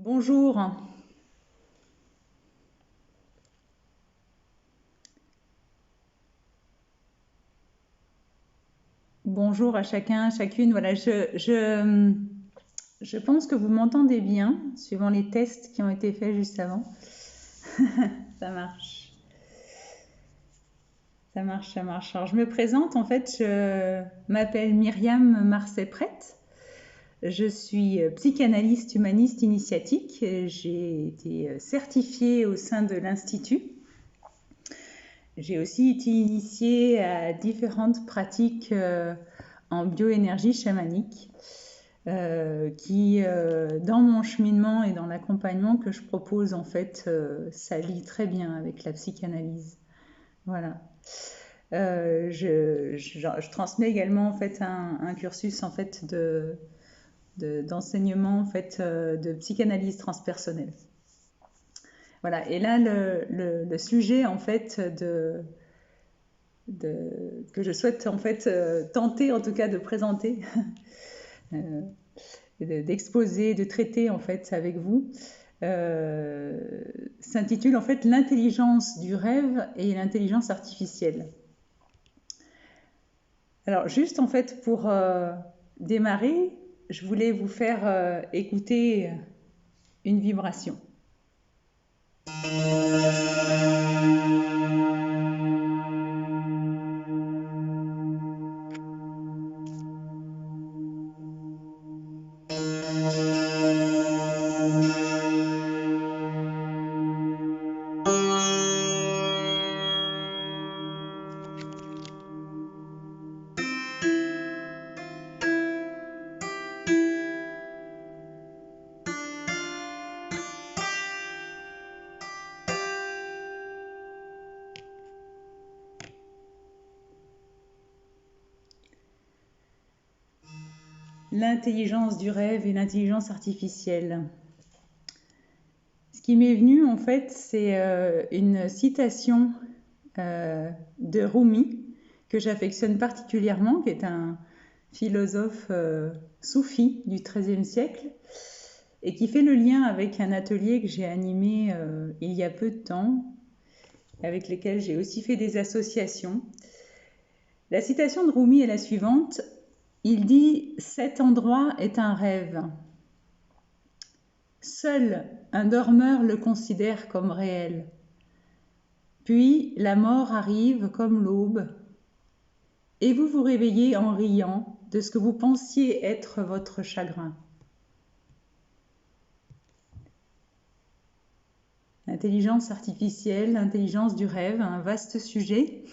Bonjour, bonjour à chacun, chacune. Voilà, je pense que vous m'entendez bien, suivant les tests qui ont été faits juste avant. Ça marche, ça marche, ça marche. Alors, je me présente, en fait, je m'appelle Myriam Marseille-Prête. Je suis psychanalyste humaniste initiatique. J'ai été certifiée au sein de l'Institut. J'ai aussi été initiée à différentes pratiques en bioénergie chamanique qui, dans mon cheminement et dans l'accompagnement que je propose, en fait, s'allie très bien avec la psychanalyse. Voilà. Je transmets également en fait un cursus en fait d'enseignement en fait de psychanalyse transpersonnelle. Voilà. Et là le sujet en fait que je souhaite en fait tenter en tout cas de présenter, euh, d'exposer, de traiter en fait avec vous, s'intitule en fait l'intelligence du rêve et l'intelligence artificielle. Alors juste en fait pour démarrer, je voulais vous faire écouter une vibration. L'intelligence du rêve et l'intelligence artificielle. Ce qui m'est venu en fait, c'est une citation de Rumi que j'affectionne particulièrement, qui est un philosophe soufi du XIIIe siècle et qui fait le lien avec un atelier que j'ai animé il y a peu de temps, avec lesquels j'ai aussi fait des associations. La citation de Rumi est la suivante. Il dit « Cet endroit est un rêve. Seul un dormeur le considère comme réel. Puis la mort arrive comme l'aube, et vous vous réveillez en riant de ce que vous pensiez être votre chagrin. » L'intelligence artificielle, l'intelligence du rêve, un vaste sujet.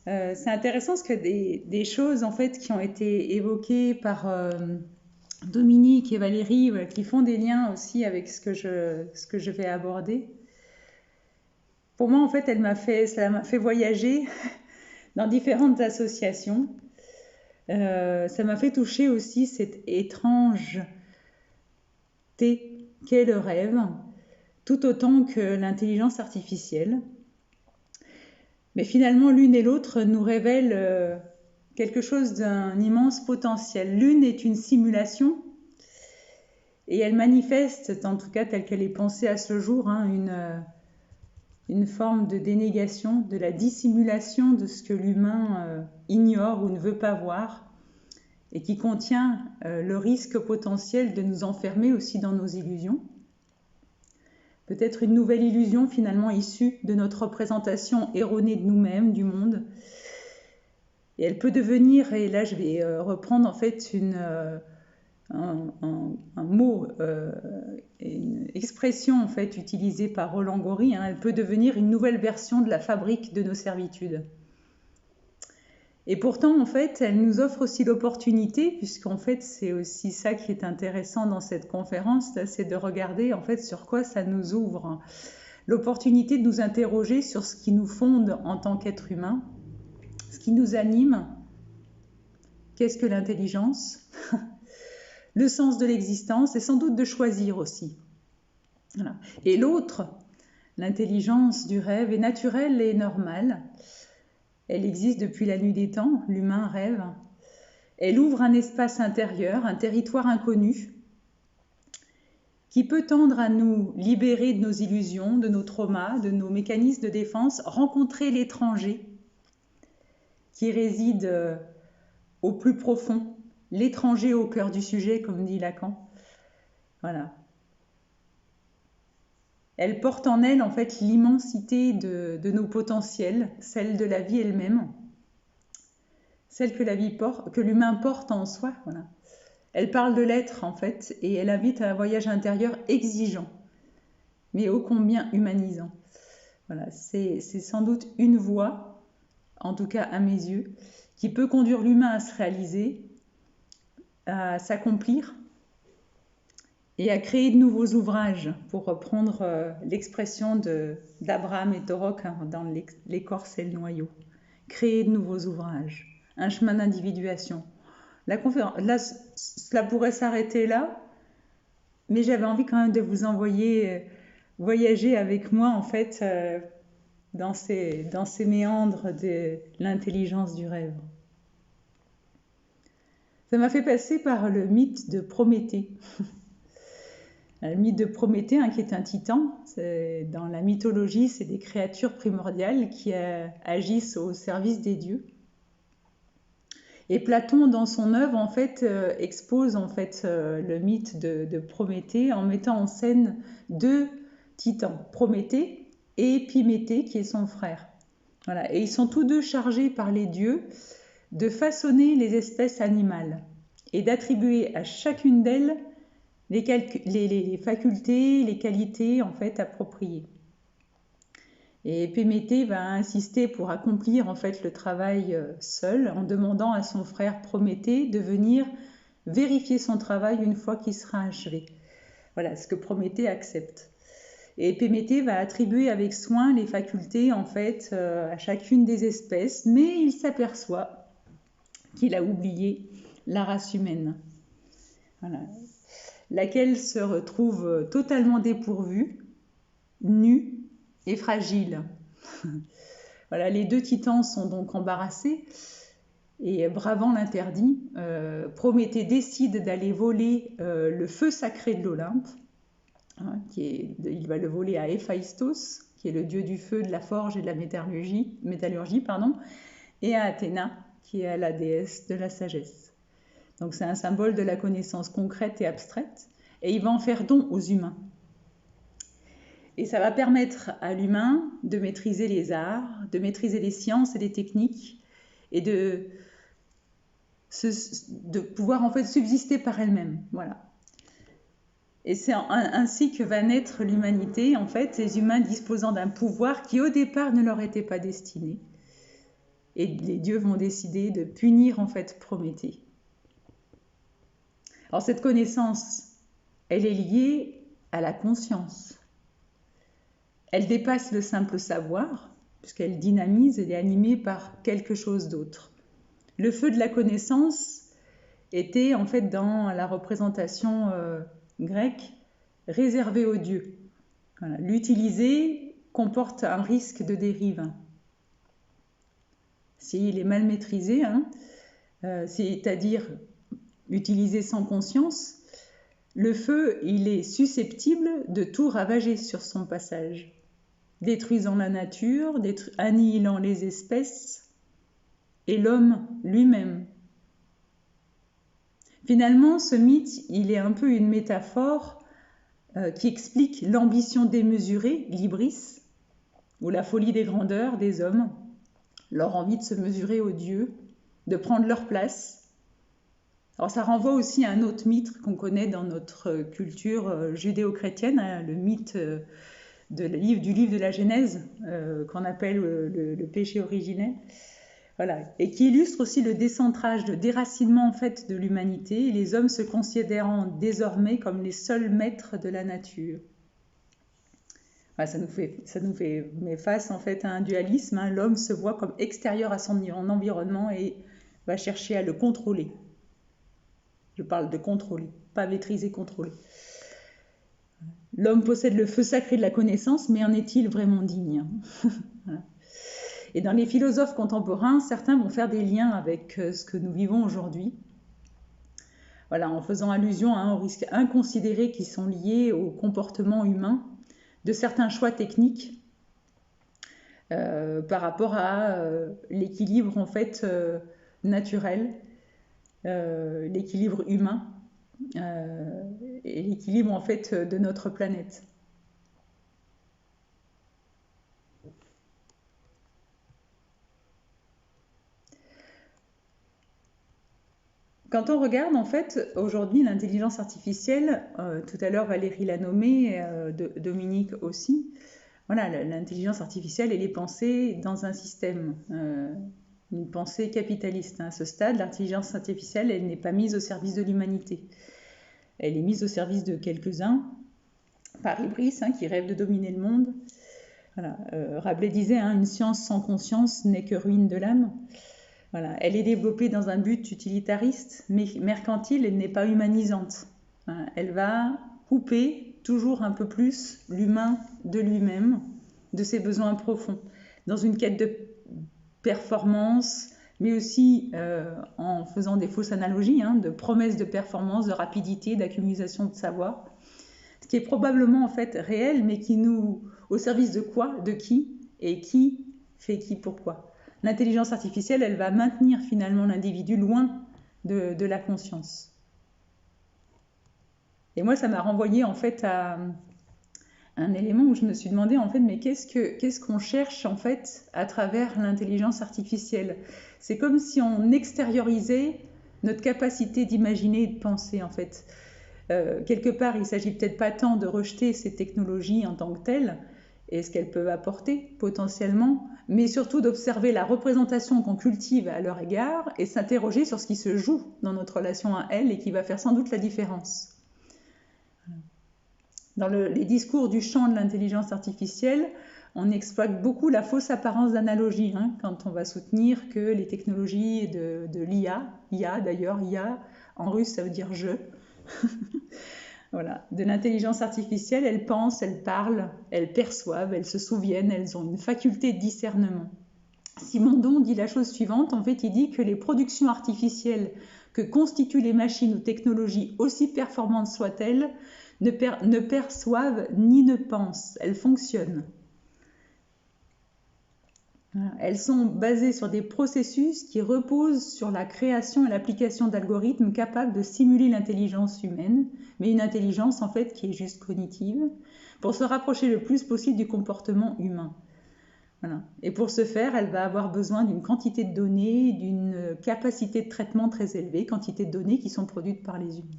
C'est intéressant parce que des choses en fait qui ont été évoquées par Dominique et Valérie, voilà, qui font des liens aussi avec ce que je vais aborder. Pour moi, en fait, ça m'a fait voyager dans différentes associations. Ça m'a fait toucher aussi cette étrangeté qu'est le rêve, tout autant que l'intelligence artificielle. Mais finalement, l'une et l'autre nous révèlent quelque chose d'un immense potentiel. L'une est une simulation et elle manifeste, en tout cas telle qu'elle est pensée à ce jour, une forme de dénégation, de la dissimulation de ce que l'humain ignore ou ne veut pas voir et qui contient le risque potentiel de nous enfermer aussi dans nos illusions. Peut-être une nouvelle illusion finalement issue de notre représentation erronée de nous-mêmes, du monde. Et elle peut devenir, et là je vais reprendre en fait un mot, une expression en fait utilisée par Roland Gori, elle peut devenir une nouvelle version de la fabrique de nos servitudes. Et pourtant, en fait, elle nous offre aussi l'opportunité, puisqu'en fait, c'est aussi ça qui est intéressant dans cette conférence, c'est de regarder en fait sur quoi ça nous ouvre. L'opportunité de nous interroger sur ce qui nous fonde en tant qu'être humain, ce qui nous anime, qu'est-ce que l'intelligence, le sens de l'existence et sans doute de choisir aussi. Voilà. Et l'autre, l'intelligence du rêve, est naturelle et normale. Elle existe depuis la nuit des temps, l'humain rêve. Elle ouvre un espace intérieur, un territoire inconnu. qui peut tendre à nous libérer de nos illusions, de nos traumas, de nos mécanismes de défense, rencontrer l'étranger qui réside au plus profond, l'étranger au cœur du sujet, comme dit Lacan. Voilà. Elle porte en elle, en fait, l'immensité de nos potentiels, celle de la vie elle-même, celle que l'humain porte en soi. Voilà. Elle parle de l'être, en fait, et elle invite à un voyage intérieur exigeant, mais ô combien humanisant. Voilà, c'est sans doute une voie, en tout cas à mes yeux, qui peut conduire l'humain à se réaliser, à s'accomplir et à créer de nouveaux ouvrages, pour reprendre l'expression d'Abraham et Torok dans l'écorce et le noyau. Créer de nouveaux ouvrages, un chemin d'individuation. La conférence, là, cela pourrait s'arrêter là, mais j'avais envie quand même de vous envoyer voyager avec moi, en fait, dans ces méandres de l'intelligence du rêve. Ça m'a fait passer par le mythe de Prométhée. Le mythe de Prométhée, qui est un titan, dans la mythologie, c'est des créatures primordiales qui agissent au service des dieux. Et Platon, dans son œuvre, en fait, expose en fait le mythe de Prométhée en mettant en scène deux titans, Prométhée et Épiméthée, qui est son frère. Voilà. Et ils sont tous deux chargés par les dieux de façonner les espèces animales et d'attribuer à chacune d'elles les facultés, les qualités en fait appropriées. Et Épiméthée va insister pour accomplir en fait le travail seul, en demandant à son frère Prométhée de venir vérifier son travail une fois qu'il sera achevé. Voilà ce que Prométhée accepte. Et Épiméthée va attribuer avec soin les facultés en fait à chacune des espèces, mais il s'aperçoit qu'il a oublié la race humaine, voilà, laquelle se retrouve totalement dépourvue, nue et fragile. Voilà, les deux titans sont donc embarrassés et bravant l'interdit, Prométhée décide d'aller voler le feu sacré de l'Olympe. Il va le voler à Héphaïstos, qui est le dieu du feu, de la forge et de la métallurgie, et à Athéna, qui est la déesse de la sagesse. Donc c'est un symbole de la connaissance concrète et abstraite, et il va en faire don aux humains. Et ça va permettre à l'humain de maîtriser les arts, de maîtriser les sciences et les techniques, et de pouvoir en fait subsister par elle-même. Voilà. Et c'est ainsi que va naître l'humanité, en fait, les humains disposant d'un pouvoir qui au départ ne leur était pas destiné. Et les dieux vont décider de punir en fait Prométhée. Alors cette connaissance, elle est liée à la conscience. Elle dépasse le simple savoir, puisqu'elle dynamise, elle est animée par quelque chose d'autre. Le feu de la connaissance était en fait dans la représentation grecque réservé aux dieux. Voilà. L'utiliser comporte un risque de dérive. S'il est mal maîtrisé, c'est-à-dire utilisé sans conscience, le feu, il est susceptible de tout ravager sur son passage, détruisant la nature, annihilant les espèces et l'homme lui-même. Finalement, ce mythe, il est un peu une métaphore qui explique l'ambition démesurée, l'hybris, ou la folie des grandeurs des hommes, leur envie de se mesurer aux dieux, de prendre leur place. Alors ça renvoie aussi à un autre mythe qu'on connaît dans notre culture judéo-chrétienne, le mythe du livre de la Genèse, qu'on appelle le péché originel. Voilà. Et qui illustre aussi le décentrage, le déracinement en fait de l'humanité, et les hommes se considérant désormais comme les seuls maîtres de la nature. Voilà, ça nous fait face en fait à un dualisme. L'homme se voit comme extérieur à son environnement et va chercher à le contrôler. Je parle de contrôler, pas maîtriser, contrôler. L'homme possède le feu sacré de la connaissance, mais en est-il vraiment digne? Voilà. Et dans les philosophes contemporains, certains vont faire des liens avec ce que nous vivons aujourd'hui. voilà, en faisant allusion aux risques inconsidérés qui sont liés au comportement humain de certains choix techniques par rapport à l'équilibre en fait naturel, l'équilibre humain et l'équilibre en fait de notre planète. Quand on regarde, en fait, aujourd'hui, l'intelligence artificielle, tout à l'heure Valérie l'a nommé, Dominique aussi, voilà, l'intelligence artificielle, elle est pensée dans un système, une pensée capitaliste. À ce stade, l'intelligence artificielle, elle n'est pas mise au service de l'humanité. Elle est mise au service de quelques-uns, par hybris, qui rêvent de dominer le monde. Voilà. Rabelais disait, une science sans conscience n'est que ruine de l'âme. Voilà. Elle est développée dans un but utilitariste, mais mercantile, elle n'est pas humanisante. Elle va couper toujours un peu plus l'humain de lui-même, de ses besoins profonds, dans une quête de performance, mais aussi en faisant des fausses analogies, de promesses de performance, de rapidité, d'accumulation de savoir, ce qui est probablement en fait réel, mais qui nous, au service de quoi, de qui, et qui fait qui, pourquoi. L'intelligence artificielle, elle va maintenir finalement l'individu loin de la conscience. Et moi, ça m'a renvoyé en fait à un élément où je me suis demandé en fait, mais qu'est-ce qu'on cherche en fait à travers l'intelligence artificielle? C'est comme si on extériorisait notre capacité d'imaginer et de penser en fait. Quelque part, il ne s'agit peut-être pas tant de rejeter ces technologies en tant que telles et ce qu'elles peuvent apporter potentiellement, mais surtout d'observer la représentation qu'on cultive à leur égard et s'interroger sur ce qui se joue dans notre relation à elles et qui va faire sans doute la différence. Dans les discours du champ de l'intelligence artificielle, on exploite beaucoup la fausse apparence d'analogie, quand on va soutenir que les technologies de l'IA, IA d'ailleurs, IA en russe ça veut dire je, voilà, de l'intelligence artificielle, elles pensent, elles parlent, elles perçoivent, elles se souviennent, elles ont une faculté de discernement. Simondon dit la chose suivante, en fait il dit que les productions artificielles que constituent les machines ou technologies, aussi performantes soient-elles, ne perçoivent ni ne pensent, elles fonctionnent. Elles sont basées sur des processus qui reposent sur la création et l'application d'algorithmes capables de simuler l'intelligence humaine, mais une intelligence en fait qui est juste cognitive, pour se rapprocher le plus possible du comportement humain. Voilà. Et pour ce faire, elle va avoir besoin d'une quantité de données, d'une capacité de traitement très élevée, quantité de données qui sont produites par les humains.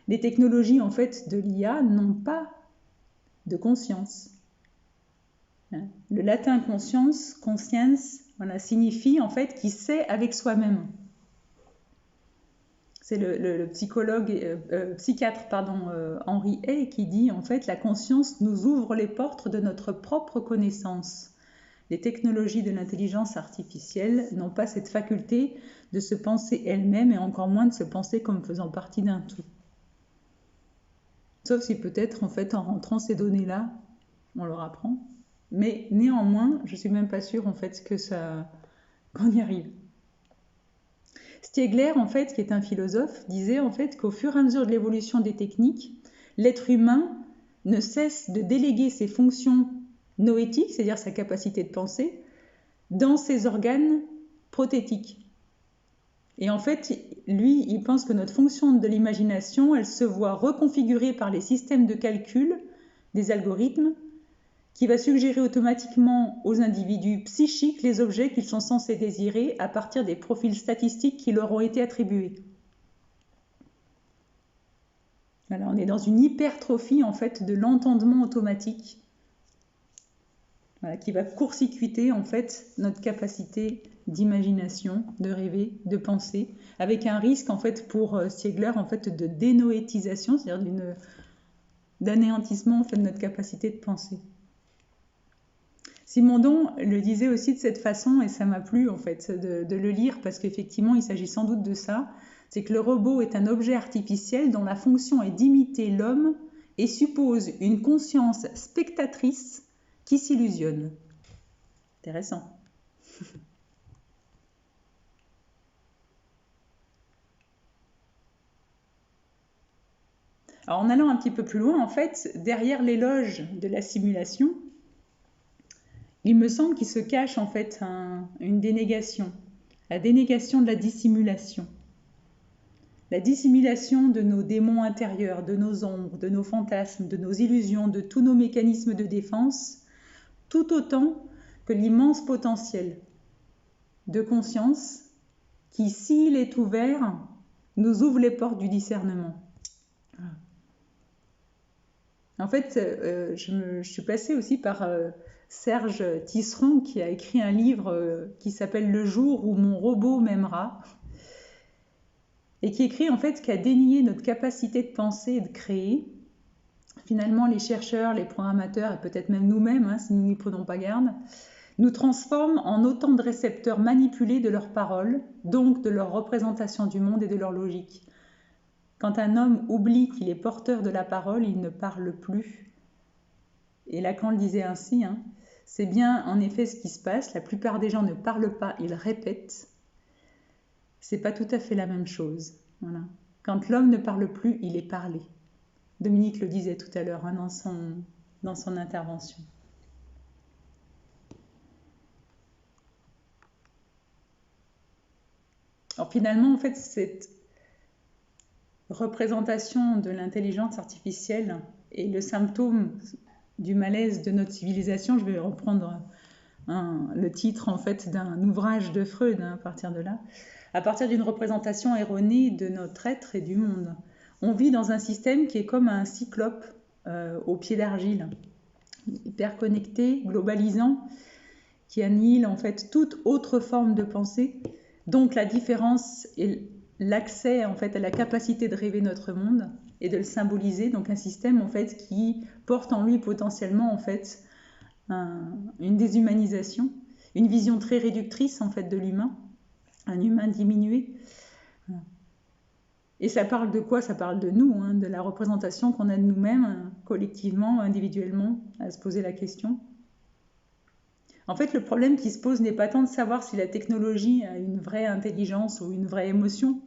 Les technologies en fait de l'IA n'ont pas de conscience. Le latin conscience, voilà, signifie en fait qui sait avec soi-même. C'est le psychiatre Henry Hay qui dit en fait la conscience nous ouvre les portes de notre propre connaissance. Les technologies de l'intelligence artificielle n'ont pas cette faculté de se penser elles-mêmes et encore moins de se penser comme faisant partie d'un tout. Sauf si peut-être en fait en rentrant ces données-là, on leur apprend. Mais néanmoins, je ne suis même pas sûre en fait qu'on y arrive. Stiegler, en fait, qui est un philosophe, disait en fait qu'au fur et à mesure de l'évolution des techniques, l'être humain ne cesse de déléguer ses fonctions noétiques, c'est-à-dire sa capacité de penser, dans ses organes prothétiques. Et en fait, lui, il pense que notre fonction de l'imagination, elle se voit reconfigurée par les systèmes de calcul des algorithmes qui va suggérer automatiquement aux individus psychiques les objets qu'ils sont censés désirer à partir des profils statistiques qui leur ont été attribués. Voilà, on est dans une hypertrophie en fait de l'entendement automatique, voilà, qui va court-circuiter en fait notre capacité d'imagination, de rêver, de penser, avec un risque en fait pour Stiegler en fait de dénoétisation, c'est-à-dire d'anéantissement en fait de notre capacité de penser. Simondon le disait aussi de cette façon, et ça m'a plu en fait de le lire, parce qu'effectivement il s'agit sans doute de ça, c'est que le robot est un objet artificiel dont la fonction est d'imiter l'homme et suppose une conscience spectatrice qui s'illusionne. Intéressant. Alors, en allant un petit peu plus loin, en fait, derrière l'éloge de la simulation, il me semble qu'il se cache en fait une dénégation, la dénégation de la dissimulation. La dissimulation de nos démons intérieurs, de nos ombres, de nos fantasmes, de nos illusions, de tous nos mécanismes de défense, tout autant que l'immense potentiel de conscience qui, s'il est ouvert, nous ouvre les portes du discernement. En fait, je suis passée aussi par Serge Tisseron qui a écrit un livre qui s'appelle « Le jour où mon robot m'aimera » et qui écrit en fait qu'à dénier notre capacité de penser et de créer, finalement les chercheurs, les programmateurs et peut-être même nous-mêmes, si nous n'y prenons pas garde, nous transforment en autant de récepteurs manipulés de leurs paroles, donc de leur représentation du monde et de leur logique. Quand un homme oublie qu'il est porteur de la parole, il ne parle plus. Et Lacan le disait ainsi, c'est bien en effet ce qui se passe, la plupart des gens ne parlent pas, ils répètent. C'est pas tout à fait la même chose. Voilà. Quand l'homme ne parle plus, il est parlé. Dominique le disait tout à l'heure dans son intervention. Alors finalement, en fait, cette représentation de l'intelligence artificielle est le symptôme du malaise de notre civilisation. Je vais reprendre le titre en fait d'un ouvrage de Freud à partir de là. À partir d'une représentation erronée de notre être et du monde. On vit dans un système qui est comme un cyclope au pied d'argile, hyper connecté, globalisant, qui annihile en fait toute autre forme de pensée. Donc la différence est l'accès en fait à la capacité de rêver notre monde et de le symboliser. Donc un système en fait qui porte en lui potentiellement en fait une déshumanisation, une vision très réductrice en fait de l'humain, un humain diminué. Et ça parle de quoi? Ça parle de nous, de la représentation qu'on a de nous-mêmes, collectivement, individuellement, à se poser la question. En fait, le problème qui se pose n'est pas tant de savoir si la technologie a une vraie intelligence ou une vraie émotion,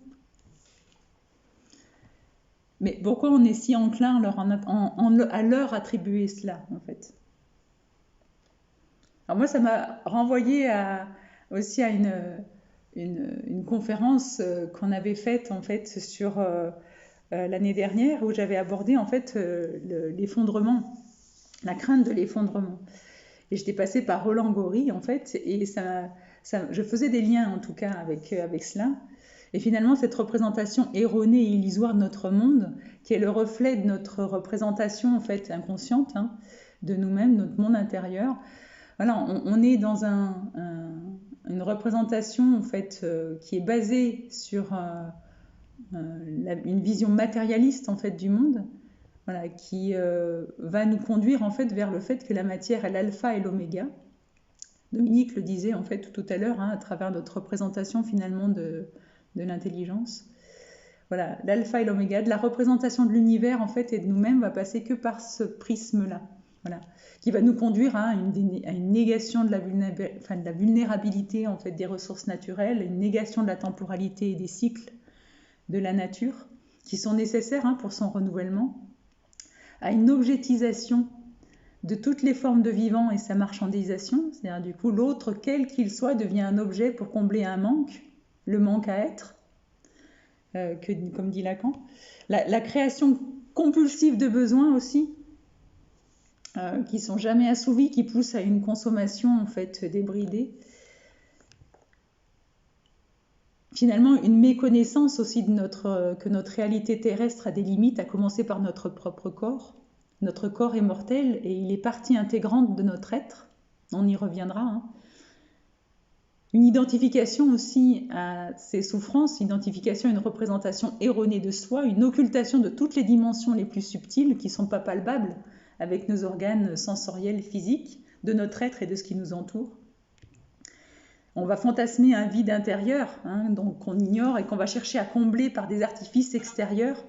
mais pourquoi on est si enclin à leur attribuer cela, en fait. Alors moi, ça m'a renvoyé aussi à une conférence qu'on avait faite en fait sur l'année dernière où j'avais abordé en fait l'effondrement, la crainte de l'effondrement. Et j'étais passée par Roland Gori en fait et je faisais des liens en tout cas avec cela. Et finalement, cette représentation erronée et illusoire de notre monde, qui est le reflet de notre représentation en fait inconsciente de nous-mêmes, notre monde intérieur. Voilà, on est dans une représentation en fait qui est basée sur une vision matérialiste en fait du monde, voilà, qui va nous conduire en fait vers le fait que la matière est l'alpha et l'oméga. Dominique le disait en fait tout à l'heure à travers notre représentation finalement de l'intelligence. Voilà, l'alpha et l'oméga de la représentation de l'univers en fait et de nous-mêmes va passer que par ce prisme-là. Voilà, qui va nous conduire à une négation de la vulnérabilité en fait, des ressources naturelles, une négation de la temporalité et des cycles de la nature, qui sont nécessaires pour son renouvellement, à une objetisation de toutes les formes de vivant et sa marchandisation, c'est-à-dire du coup l'autre, quel qu'il soit, devient un objet pour combler un manque, le manque à être, comme dit Lacan. La création compulsive de besoins aussi, qui sont jamais assouvis, qui poussent à une consommation en fait débridée. Finalement, une méconnaissance aussi que notre réalité terrestre a des limites, à commencer par notre propre corps. Notre corps est mortel et il est partie intégrante de notre être. On y reviendra. Une identification aussi à ces souffrances, identification à une représentation erronée de soi, une occultation de toutes les dimensions les plus subtiles qui ne sont pas palpables avec nos organes sensoriels physiques, de notre être et de ce qui nous entoure. On va fantasmer un vide intérieur, donc qu'on ignore et qu'on va chercher à combler par des artifices extérieurs,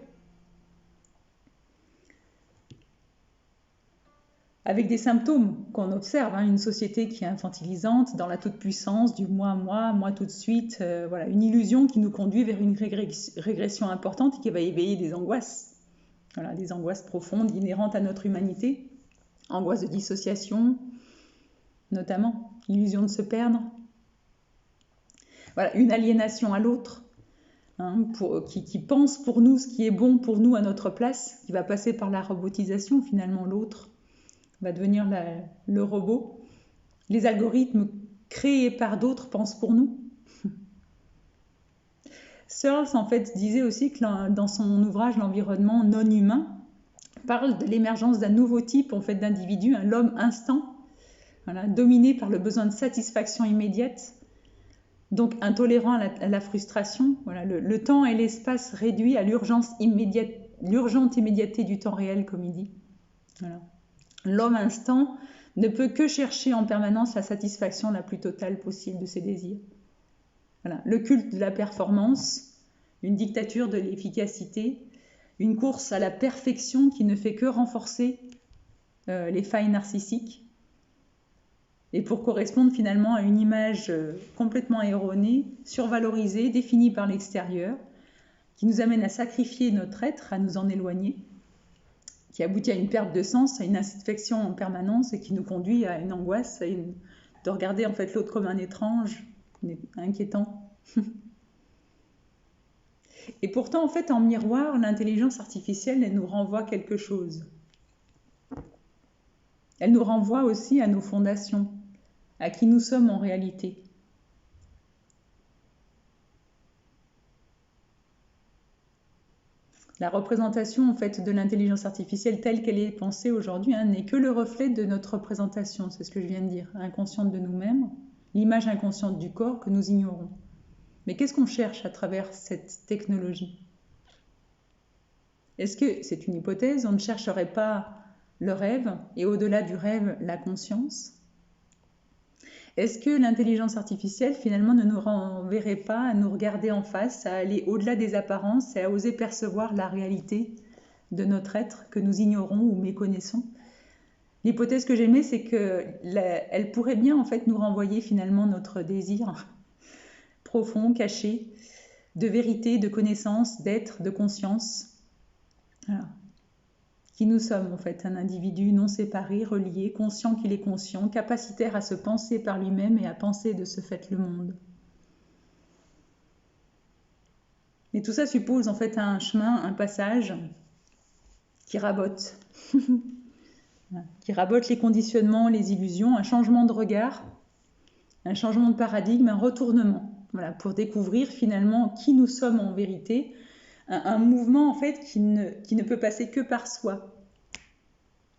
avec des symptômes qu'on observe, une société qui est infantilisante, dans la toute-puissance du moi tout de suite, voilà, une illusion qui nous conduit vers une régression importante et qui va éveiller des angoisses Voilà, des angoisses profondes inhérentes à notre humanité, angoisse de dissociation, notamment, l'illusion de se perdre. Voilà, une aliénation à l'autre, hein, qui pense pour nous ce qui est bon pour nous à notre place, qui va passer par la robotisation, finalement l'autre va devenir le robot. Les algorithmes créés par d'autres pensent pour nous. Searle, en fait, disait aussi que dans son ouvrage L'environnement non humain, parle de l'émergence d'un nouveau type en fait, d'individu, l'homme instant, voilà, dominé par le besoin de satisfaction immédiate, donc intolérant à la frustration. Voilà, le temps et l'espace réduits à l'urgente immédiateté du temps réel, comme il dit. Voilà. L'homme instant ne peut que chercher en permanence la satisfaction la plus totale possible de ses désirs. Voilà. Le culte de la performance, une dictature de l'efficacité, une course à la perfection qui ne fait que renforcer les failles narcissiques et pour correspondre finalement à une image complètement erronée, survalorisée, définie par l'extérieur, qui nous amène à sacrifier notre être, à nous en éloigner, qui aboutit à une perte de sens, à une insatisfaction en permanence et qui nous conduit à une angoisse, de regarder en fait l'autre comme un étrange, inquiétant. Et pourtant, en fait, en miroir, l'intelligence artificielle, elle nous renvoie quelque chose. Elle nous renvoie aussi à nos fondations, à qui nous sommes en réalité. La représentation en fait, de l'intelligence artificielle telle qu'elle est pensée aujourd'hui n'est que le reflet de notre représentation, c'est ce que je viens de dire, inconsciente de nous-mêmes, l'image inconsciente du corps que nous ignorons. Mais qu'est-ce qu'on cherche à travers cette technologie? Est-ce que, c'est une hypothèse, on ne chercherait pas le rêve et au-delà du rêve, la conscience? Est-ce que l'intelligence artificielle finalement ne nous renverrait pas à nous regarder en face, à aller au-delà des apparences et à oser percevoir la réalité de notre être que nous ignorons ou méconnaissons? L'hypothèse que j'aimais, c'est qu'elle pourrait bien en fait nous renvoyer finalement notre désir profond, caché, de vérité, de connaissance, d'être, de conscience. Voilà. Qui nous sommes en fait, un individu non séparé, relié, conscient qu'il est conscient, capacitaire à se penser par lui-même et à penser de ce fait le monde. Et tout ça suppose en fait un chemin, un passage qui rabote. Qui rabote les conditionnements, les illusions, un changement de regard, un changement de paradigme, un retournement. Voilà, pour découvrir finalement qui nous sommes en vérité, un mouvement en fait qui ne peut passer que par soi.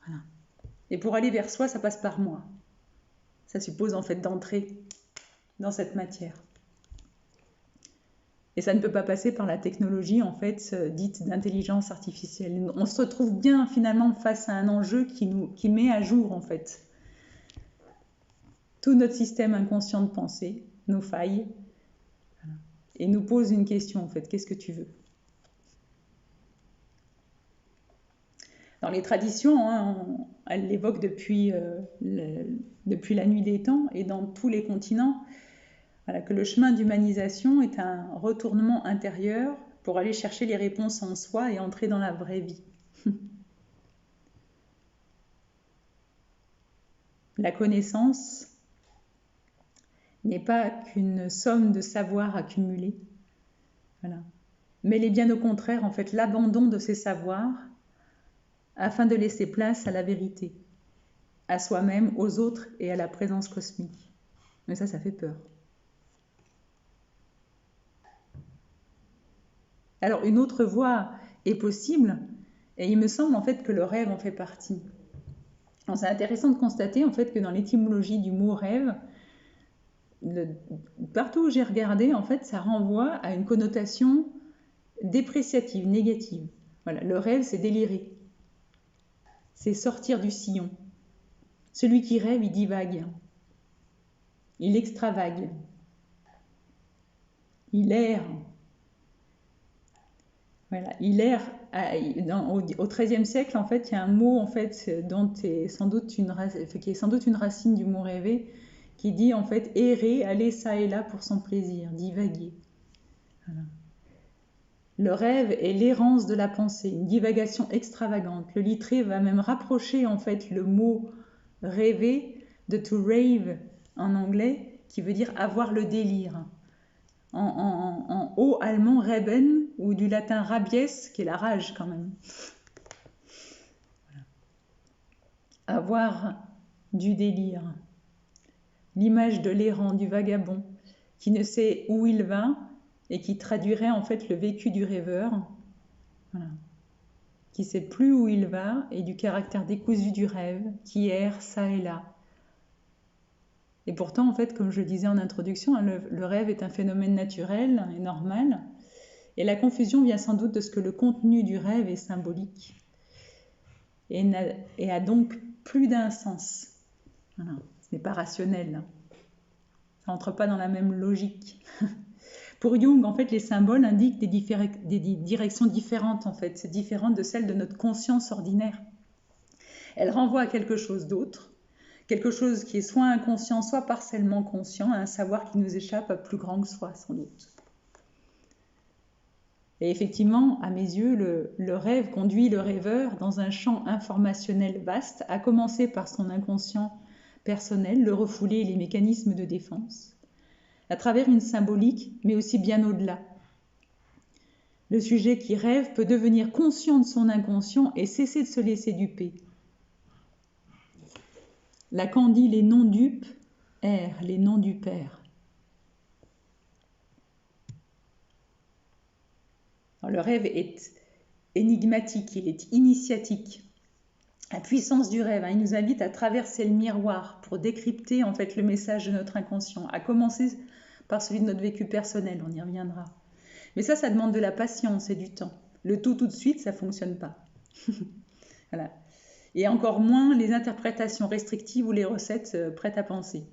Voilà. Et pour aller vers soi, ça passe par moi. Ça suppose en fait d'entrer dans cette matière. Et ça ne peut pas passer par la technologie en fait dite d'intelligence artificielle. On se retrouve bien finalement face à un enjeu qui met à jour en fait tout notre système inconscient de pensée, nos failles, et nous pose une question en fait, qu'est-ce que tu veux? Dans les traditions, elles l'évoquent depuis la nuit des temps et dans tous les continents, voilà, que le chemin d'humanisation est un retournement intérieur pour aller chercher les réponses en soi et entrer dans la vraie vie. La connaissance n'est pas qu'une somme de savoir accumulés, voilà. Mais elle est bien au contraire en fait l'abandon de ces savoirs afin de laisser place à la vérité, à soi-même, aux autres et à la présence cosmique. Mais ça fait peur. Alors une autre voie est possible et il me semble en fait que le rêve en fait partie. C'est intéressant de constater en fait que dans l'étymologie du mot rêve, partout où j'ai regardé, en fait, ça renvoie à une connotation dépréciative, négative. Voilà, le rêve, c'est délirer. C'est sortir du sillon. Celui qui rêve, il divague. Il extravague. Il erre. Voilà, il erre. Au XIIIe siècle, en fait, il y a un mot en fait, qui est sans doute une racine du mot rêver, qui dit en fait errer, aller ça et là pour son plaisir, divaguer. Voilà. Le rêve est l'errance de la pensée, une divagation extravagante. Le Littré va même rapprocher en fait le mot rêver de to rave en anglais, qui veut dire avoir le délire. En haut allemand, reben, ou du latin rabies, qui est la rage quand même. Avoir du délire. L'image de l'errant, du vagabond, qui ne sait où il va et qui traduirait en fait le vécu du rêveur, voilà. Qui ne sait plus où il va et du caractère décousu du rêve, qui erre ça et là. Et pourtant, en fait, comme je le disais en introduction, le rêve est un phénomène naturel et normal. Et la confusion vient sans doute de ce que le contenu du rêve est symbolique et a donc plus d'un sens. Voilà. Ce n'est pas rationnel. Ça n'entre pas dans la même logique. Pour Jung, en fait, les symboles indiquent des directions différentes, en fait. C'est différent de celles de notre conscience ordinaire. Elles renvoient à quelque chose d'autre, quelque chose qui est soit inconscient, soit partiellement conscient, à un savoir qui nous échappe à plus grand que soi, sans doute. Et effectivement, à mes yeux, le rêve conduit le rêveur dans un champ informationnel vaste, à commencer par son inconscient personnel, le refoulé et les mécanismes de défense, à travers une symbolique, mais aussi bien au-delà. Le sujet qui rêve peut devenir conscient de son inconscient et cesser de se laisser duper. Lacan dit les non-dupes errent, les non-dupères. Le rêve est énigmatique, il est initiatique. La puissance du rêve, il nous invite à traverser le miroir pour décrypter en fait le message de notre inconscient, à commencer par celui de notre vécu personnel, on y reviendra. Mais ça demande de la patience et du temps. Le tout de suite, ça ne fonctionne pas. Voilà. Et encore moins les interprétations restrictives ou les recettes prêtes à penser.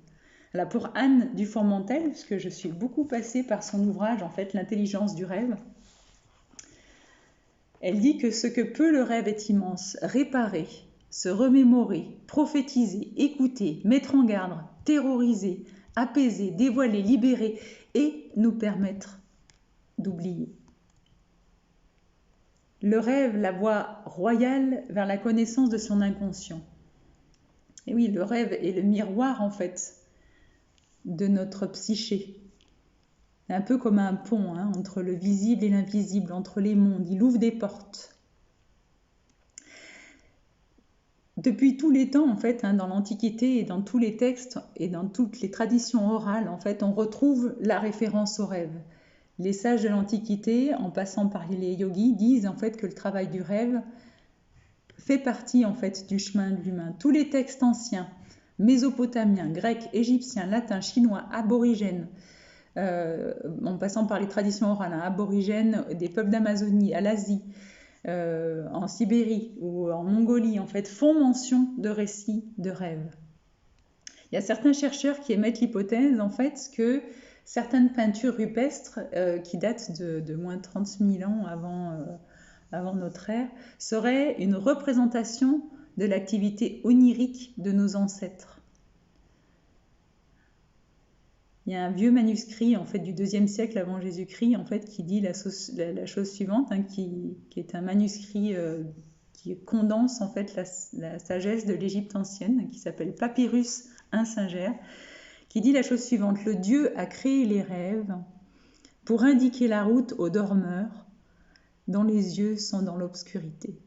Là, pour Anne Dufourmentel, puisque je suis beaucoup passée par son ouvrage, en fait, L'intelligence du rêve, elle dit que ce que peut le rêve est immense, réparer, se remémorer, prophétiser, écouter, mettre en garde, terroriser, apaiser, dévoiler, libérer et nous permettre d'oublier. Le rêve, la voie royale vers la connaissance de son inconscient. Et oui, le rêve est le miroir en fait de notre psyché. Un peu comme un pont entre le visible et l'invisible, entre les mondes. Il ouvre des portes. Depuis tous les temps, en fait, dans l'Antiquité et dans tous les textes et dans toutes les traditions orales, en fait, on retrouve la référence au rêve. Les sages de l'Antiquité, en passant par les yogis, disent en fait que le travail du rêve fait partie en fait du chemin de l'humain. Tous les textes anciens, mésopotamiens, grecs, égyptiens, latins, chinois, aborigènes, en passant par les traditions orales, aborigènes des peuples d'Amazonie, à l'Asie, en Sibérie ou en Mongolie, en fait, font mention de récits de rêves. Il y a certains chercheurs qui émettent l'hypothèse, en fait, que certaines peintures rupestres qui datent de moins de 30 000 ans avant notre ère seraient une représentation de l'activité onirique de nos ancêtres. Il y a un vieux manuscrit en fait, du IIe siècle avant Jésus-Christ en fait, qui dit la chose suivante, qui est un manuscrit qui condense en fait, la sagesse de l'Égypte ancienne, qui s'appelle Papyrus Insinger, qui dit la chose suivante: le Dieu a créé les rêves pour indiquer la route aux dormeurs dont les yeux sont dans l'obscurité.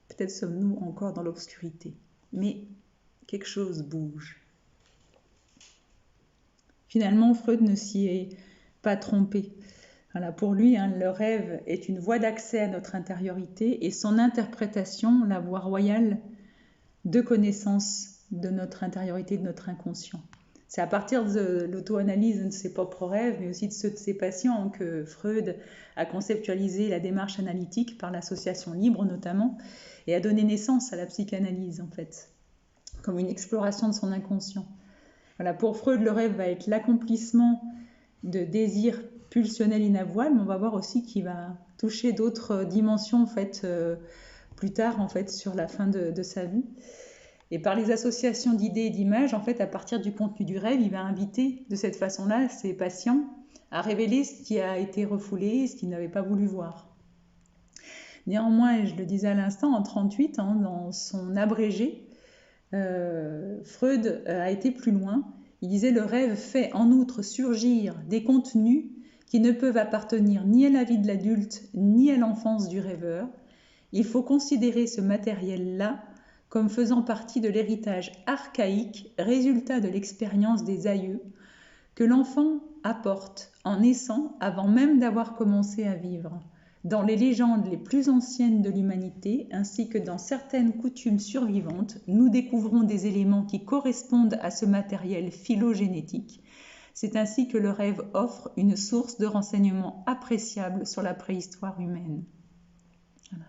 Peut-être sommes-nous encore dans l'obscurité, mais quelque chose bouge. Finalement, Freud ne s'y est pas trompé. Voilà, pour lui, le rêve est une voie d'accès à notre intériorité et son interprétation, la voie royale de connaissance de notre intériorité, de notre inconscient. C'est à partir de l'auto-analyse de ses propres rêves, mais aussi de ceux de ses patients, que Freud a conceptualisé la démarche analytique par l'association libre notamment, et a donné naissance à la psychanalyse en fait, comme une exploration de son inconscient. Voilà, pour Freud, le rêve va être l'accomplissement de désirs pulsionnels inavouables, mais on va voir aussi qu'il va toucher d'autres dimensions en fait, plus tard en fait, sur la fin de sa vie. Et par les associations d'idées et d'images, en fait, à partir du contenu du rêve, il va inviter de cette façon-là ses patients à révéler ce qui a été refoulé, ce qu'il n'avait pas voulu voir. Néanmoins, et je le disais à l'instant, en 1938, dans son abrégé, Freud a été plus loin. Il disait: le rêve fait en outre surgir des contenus qui ne peuvent appartenir ni à la vie de l'adulte ni à l'enfance du rêveur. Il faut considérer ce matériel-là comme faisant partie de l'héritage archaïque, résultat de l'expérience des aïeux, que l'enfant apporte en naissant avant même d'avoir commencé à vivre. Dans les légendes les plus anciennes de l'humanité, ainsi que dans certaines coutumes survivantes, nous découvrons des éléments qui correspondent à ce matériel phylogénétique. C'est ainsi que le rêve offre une source de renseignements appréciables sur la préhistoire humaine. Voilà.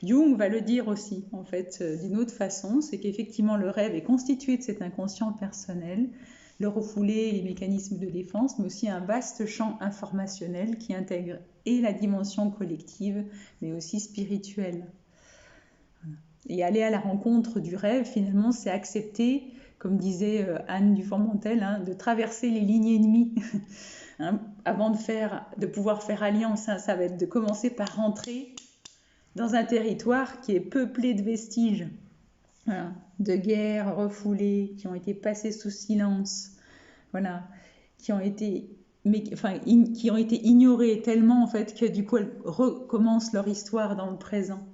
Jung va le dire aussi, en fait, d'une autre façon, c'est qu'effectivement le rêve est constitué de cet inconscient personnel, le refoulé, les mécanismes de défense, mais aussi un vaste champ informationnel qui intègre et la dimension collective, mais aussi spirituelle. Et aller à la rencontre du rêve, finalement, c'est accepter, comme disait Anne Dufourmentel, de traverser les lignes ennemies. Avant de pouvoir faire alliance, ça va être de commencer par rentrer dans un territoire qui est peuplé de vestiges, de guerres refoulées, qui ont été passées sous silence, qui ont été ignorées tellement en fait que du coup elles recommencent leur histoire dans le présent.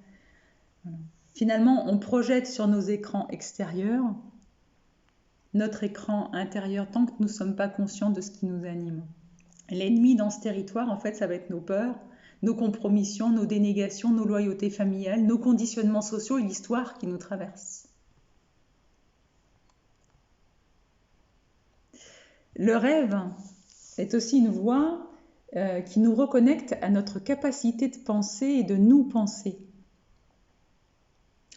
Finalement, on projette sur nos écrans extérieurs notre écran intérieur tant que nous ne sommes pas conscients de ce qui nous anime. L'ennemi dans ce territoire, en fait, ça va être nos peurs, nos compromissions, nos dénégations, nos loyautés familiales, nos conditionnements sociaux et l'histoire qui nous traverse. Le rêve est aussi une voie qui nous reconnecte à notre capacité de penser et de nous penser.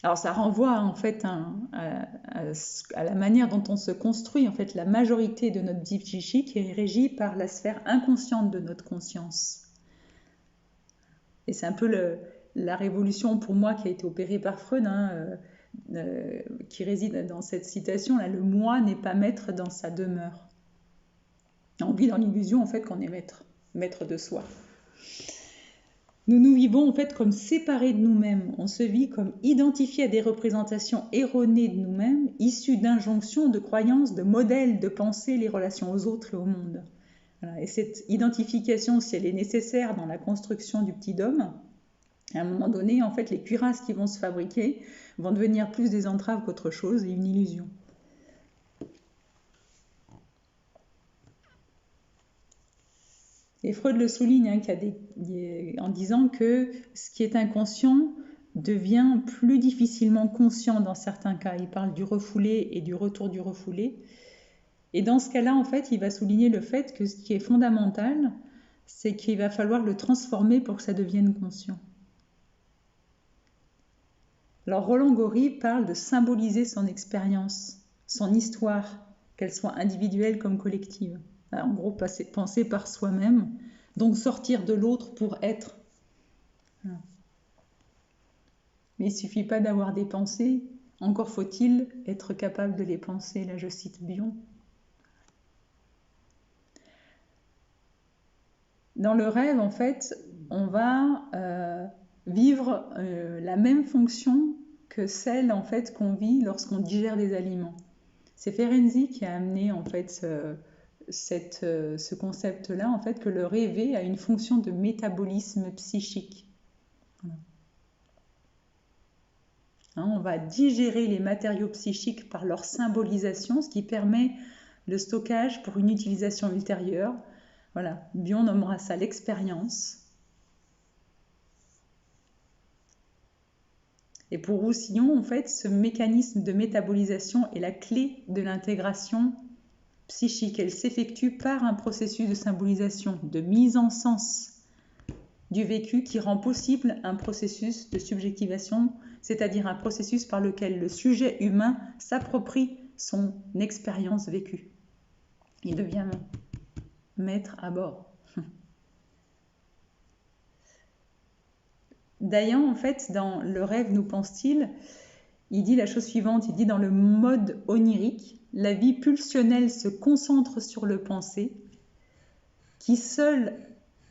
Alors ça renvoie en fait à la manière dont on se construit. En fait, la majorité de notre vie psychique est régie par la sphère inconsciente de notre conscience. Et c'est un peu la révolution pour moi qui a été opérée par Freud, qui réside dans cette citation là: le moi n'est pas maître dans sa demeure. On vit dans l'illusion en fait qu'on est maître de soi. Nous nous vivons en fait comme séparés de nous-mêmes. On se vit comme identifiés à des représentations erronées de nous-mêmes, issues d'injonctions, de croyances, de modèles, de pensées, les relations aux autres et au monde. Voilà. Et cette identification, si elle est nécessaire dans la construction du petit homme, à un moment donné, en fait, les cuirasses qui vont se fabriquer vont devenir plus des entraves qu'autre chose et une illusion. Et Freud le souligne en disant que ce qui est inconscient devient plus difficilement conscient dans certains cas. Il parle du refoulé et du retour du refoulé. Et dans ce cas-là, en fait, il va souligner le fait que ce qui est fondamental, c'est qu'il va falloir le transformer pour que ça devienne conscient. Alors Roland Gori parle de symboliser son expérience, son histoire, qu'elle soit individuelle comme collective. En gros, penser par soi-même, donc sortir de l'autre pour être. Mais il ne suffit pas d'avoir des pensées, encore faut-il être capable de les penser. Là, je cite Bion. Dans le rêve, en fait, on va vivre la même fonction que celle en fait, qu'on vit lorsqu'on digère des aliments. C'est Ferenczi qui a amené en fait ce concept-là, en fait, que le rêver a une fonction de métabolisme psychique. Voilà. On va digérer les matériaux psychiques par leur symbolisation, ce qui permet le stockage pour une utilisation ultérieure. Voilà, Bion nommera ça l'expérience. Et pour Roussillon, en fait, ce mécanisme de métabolisation est la clé de l'intégration psychique. Elle s'effectue par un processus de symbolisation, de mise en sens du vécu qui rend possible un processus de subjectivation, c'est-à-dire un processus par lequel le sujet humain s'approprie son expérience vécue. Il devient maître à bord. D'ailleurs, en fait, dans Le rêve nous pense-t-il, il dit la chose suivante, il dit: dans le mode onirique, la vie pulsionnelle se concentre sur le pensée, qui seul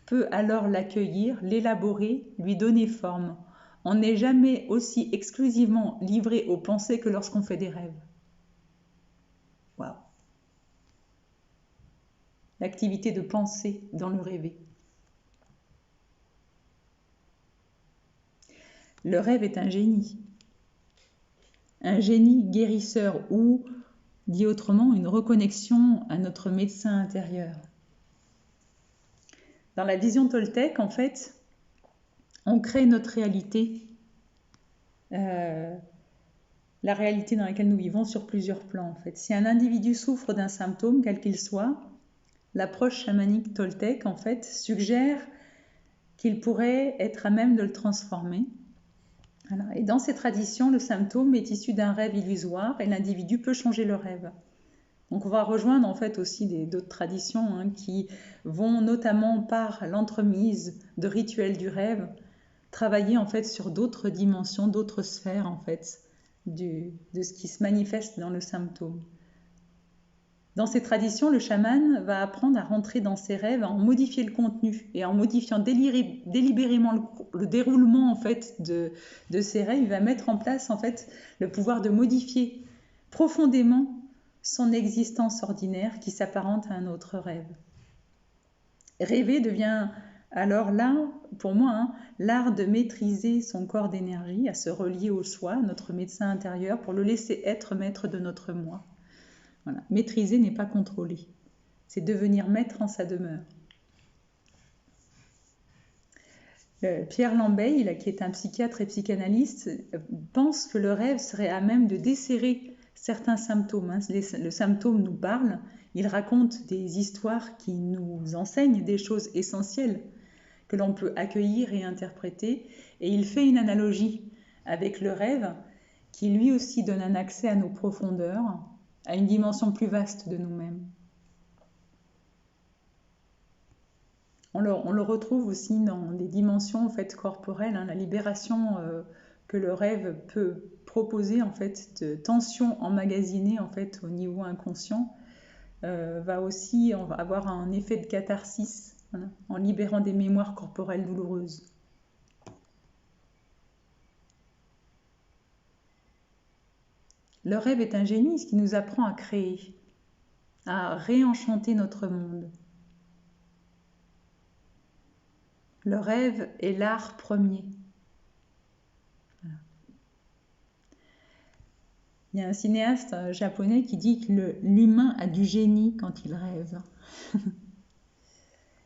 peut alors l'accueillir, l'élaborer, lui donner forme. On n'est jamais aussi exclusivement livré aux pensées que lorsqu'on fait des rêves. Waouh! L'activité de penser dans le rêver. Le rêve est un génie guérisseur ou, dit autrement, une reconnexion à notre médecin intérieur. Dans la vision toltèque, en fait, on crée notre réalité, la réalité dans laquelle nous vivons sur plusieurs plans. En fait. Si un individu souffre d'un symptôme, quel qu'il soit, l'approche chamanique toltèque, en fait, suggère qu'il pourrait être à même de le transformer. Voilà. Et dans ces traditions, le symptôme est issu d'un rêve illusoire et l'individu peut changer le rêve. Donc on va rejoindre en fait aussi d'autres traditions qui vont notamment par l'entremise de rituels du rêve travailler en fait sur d'autres dimensions, d'autres sphères en fait de ce qui se manifeste dans le symptôme. Dans ces traditions, le chaman va apprendre à rentrer dans ses rêves, à en modifier le contenu et en modifiant délibérément le déroulement en fait de ses rêves, il va mettre en place en fait le pouvoir de modifier profondément son existence ordinaire qui s'apparente à un autre rêve. Rêver devient alors là, pour moi, l'art de maîtriser son corps d'énergie, à se relier au soi, notre médecin intérieur, pour le laisser être maître de notre moi. Voilà. Maîtriser n'est pas contrôler, c'est devenir maître en sa demeure. Pierre Lambeil, qui est un psychiatre et psychanalyste, pense que le rêve serait à même de desserrer certains symptômes. Le symptôme nous parle, il raconte des histoires qui nous enseignent des choses essentielles que l'on peut accueillir et interpréter, et il fait une analogie avec le rêve qui lui aussi donne un accès à nos profondeurs, à une dimension plus vaste de nous-mêmes. On le retrouve aussi dans des dimensions en fait, corporelles, la libération que le rêve peut proposer en fait, de tensions emmagasinées en fait, au niveau inconscient, va aussi avoir un effet de catharsis en libérant des mémoires corporelles douloureuses. Le rêve est un génie, ce qui nous apprend à créer, à réenchanter notre monde. Le rêve est l'art premier. Voilà. Il y a un cinéaste japonais qui dit que l'humain a du génie quand il rêve.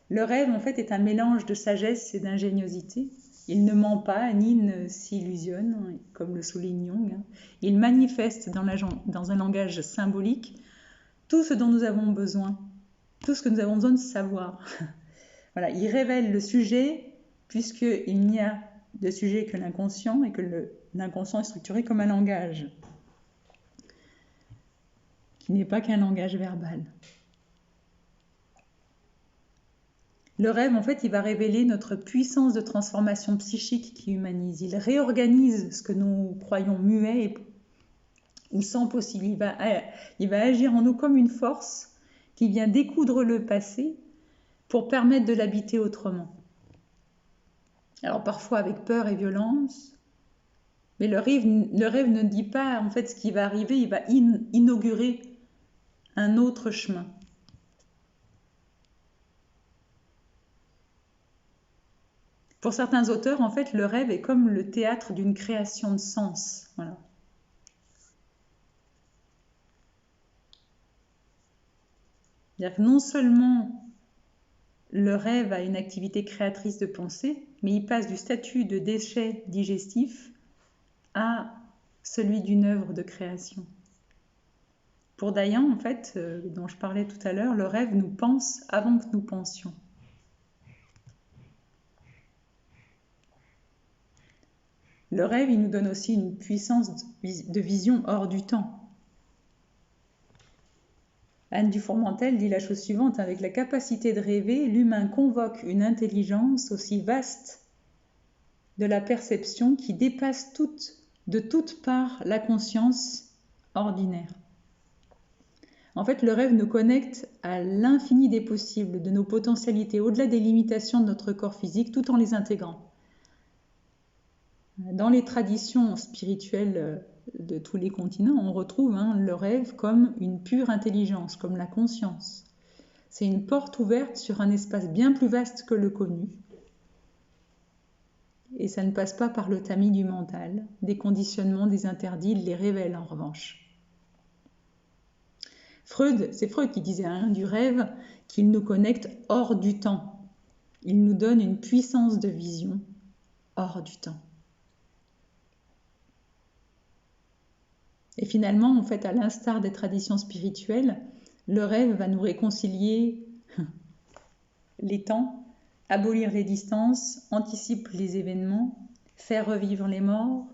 Le rêve, en fait, est un mélange de sagesse et d'ingéniosité. Il ne ment pas ni ne s'illusionne, comme le souligne Jung. Il manifeste dans un langage symbolique tout ce dont nous avons besoin, tout ce que nous avons besoin de savoir. Voilà, il révèle le sujet, puisqu'il n'y a de sujet que l'inconscient, et que l'inconscient est structuré comme un langage, qui n'est pas qu'un langage verbal. Le rêve, en fait, il va révéler notre puissance de transformation psychique qui humanise. Il réorganise ce que nous croyons muet ou sans possible. Il va agir en nous comme une force qui vient découdre le passé pour permettre de l'habiter autrement. Alors parfois avec peur et violence, mais le rêve ne dit pas en fait ce qui va arriver, il va inaugurer un autre chemin. Pour certains auteurs, en fait, le rêve est comme le théâtre d'une création de sens. Voilà. C'est-à-dire que non seulement le rêve a une activité créatrice de pensée, mais il passe du statut de déchet digestif à celui d'une œuvre de création. Pour Dayan, en fait, dont je parlais tout à l'heure, le rêve nous pense avant que nous pensions. Le rêve, il nous donne aussi une puissance de vision hors du temps. Anne Dufourmentel dit la chose suivante: avec la capacité de rêver, l'humain convoque une intelligence aussi vaste de la perception qui dépasse de toutes parts la conscience ordinaire. En fait, le rêve nous connecte à l'infini des possibles, de nos potentialités, au-delà des limitations de notre corps physique, tout en les intégrant. Dans les traditions spirituelles de tous les continents, on retrouve le rêve comme une pure intelligence, comme la conscience. C'est une porte ouverte sur un espace bien plus vaste que le connu. Et ça ne passe pas par le tamis du mental. Des conditionnements, des interdits, il les révèle en revanche. C'est Freud qui disait du rêve qu'il nous connecte hors du temps. Il nous donne une puissance de vision hors du temps. Et finalement, en fait, à l'instar des traditions spirituelles, le rêve va nous réconcilier les temps, abolir les distances, anticipe les événements, faire revivre les morts,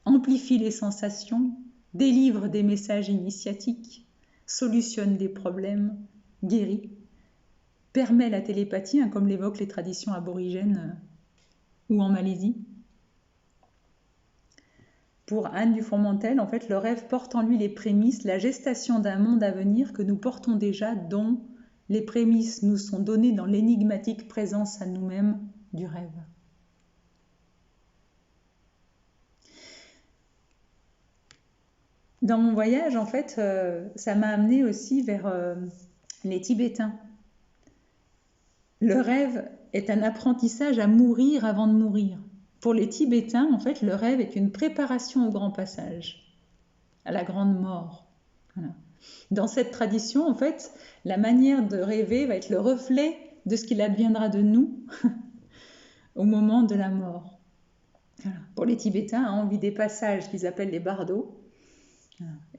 amplifie les sensations, délivre des messages initiatiques, solutionne des problèmes, guérit, permet la télépathie, comme l'évoquent les traditions aborigènes ou en Malaisie. Pour Anne Dufourmentel, en fait, le rêve porte en lui les prémices, la gestation d'un monde à venir que nous portons déjà, dont les prémices nous sont données dans l'énigmatique présence à nous-mêmes du rêve. Dans mon voyage, en fait, ça m'a amené aussi vers les Tibétains. Le rêve est un apprentissage à mourir avant de mourir. Pour les Tibétains, en fait, le rêve est une préparation au grand passage, à la grande mort. Voilà. Dans cette tradition, en fait, la manière de rêver va être le reflet de ce qu'il adviendra de nous au moment de la mort. Voilà. Pour les Tibétains, on vit des passages qu'ils appellent les bardos.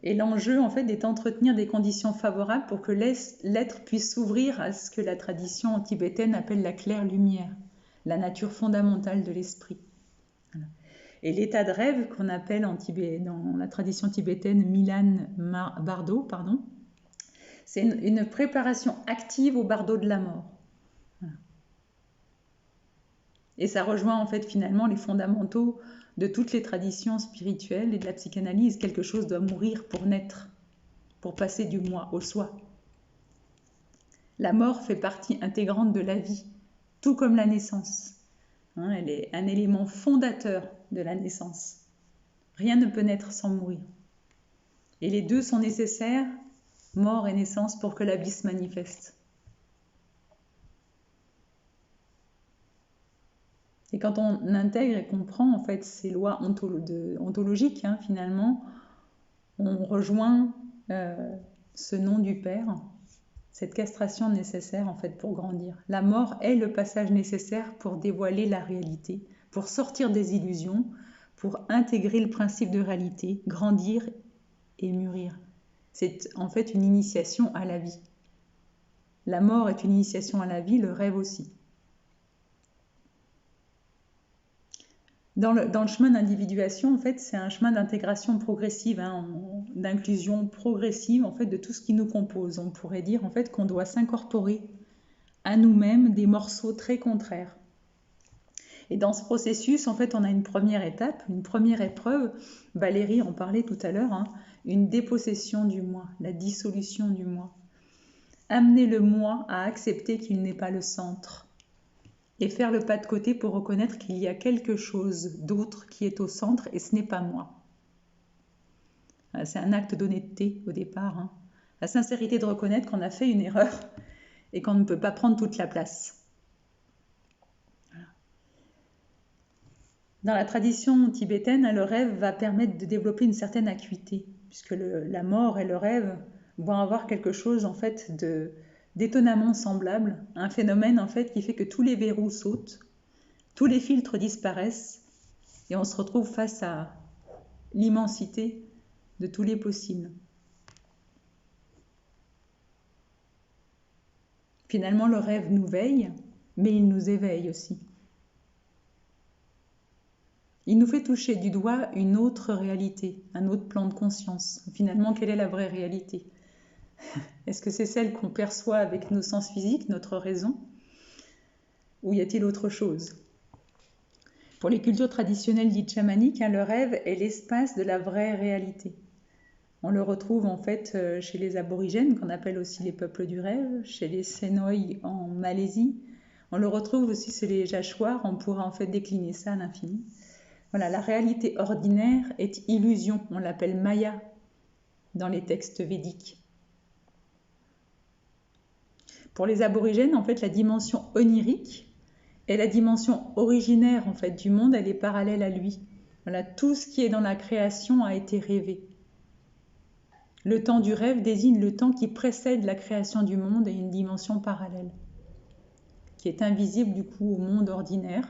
Et l'enjeu, en fait, est d'entretenir des conditions favorables pour que l'être puisse s'ouvrir à ce que la tradition tibétaine appelle la claire lumière, la nature fondamentale de l'esprit. Voilà. Et l'état de rêve qu'on appelle dans la tradition tibétaine Milan Bardo, c'est une préparation active au bardo de la mort. Voilà. Et ça rejoint en fait finalement les fondamentaux de toutes les traditions spirituelles et de la psychanalyse. Quelque chose doit mourir pour naître, pour passer du moi au soi. La mort fait partie intégrante de la vie, tout comme la naissance. Elle est un élément fondateur de la naissance. Rien ne peut naître sans mourir. Et les deux sont nécessaires, mort et naissance, pour que la vie se manifeste. Et quand on intègre et comprend en fait ces lois ontologiques, finalement, on rejoint ce nom du Père, cette castration nécessaire en fait pour grandir. La mort est le passage nécessaire pour dévoiler la réalité, pour sortir des illusions, pour intégrer le principe de réalité, grandir et mûrir. C'est en fait une initiation à la vie. La mort est une initiation à la vie, le rêve aussi. Dans le chemin d'individuation, en fait, c'est un chemin d'intégration progressive, d'inclusion progressive en fait, de tout ce qui nous compose. On pourrait dire en fait, qu'on doit s'incorporer à nous-mêmes des morceaux très contraires. Et dans ce processus, en fait, on a une première étape, une première épreuve. Valérie en parlait tout à l'heure, une dépossession du moi, la dissolution du moi. Amener le moi à accepter qu'il n'est pas le centre. Et faire le pas de côté pour reconnaître qu'il y a quelque chose d'autre qui est au centre et ce n'est pas moi. C'est un acte d'honnêteté au départ. La sincérité de reconnaître qu'on a fait une erreur et qu'on ne peut pas prendre toute la place. Voilà. Dans la tradition tibétaine, le rêve va permettre de développer une certaine acuité, puisque la mort et le rêve vont avoir quelque chose en fait d'étonnamment semblable, un phénomène en fait qui fait que tous les verrous sautent, tous les filtres disparaissent et on se retrouve face à l'immensité de tous les possibles. Finalement, le rêve nous veille, mais il nous éveille aussi. Il nous fait toucher du doigt une autre réalité, un autre plan de conscience. Finalement, quelle est la vraie réalité ? Est-ce que c'est celle qu'on perçoit avec nos sens physiques, notre raison ? Ou y a-t-il autre chose ? Pour les cultures traditionnelles dites chamaniques, le rêve est l'espace de la vraie réalité. On le retrouve en fait chez les aborigènes, qu'on appelle aussi les peuples du rêve, chez les Senoï en Malaisie. On le retrouve aussi chez les Jashwars, on pourra en fait décliner ça à l'infini. Voilà, la réalité ordinaire est illusion, on l'appelle Maya dans les textes védiques. Pour les aborigènes, en fait, la dimension onirique est la dimension originaire en fait du monde, elle est parallèle à lui. Voilà, tout ce qui est dans la création a été rêvé. Le temps du rêve désigne le temps qui précède la création du monde et une dimension parallèle, qui est invisible du coup au monde ordinaire,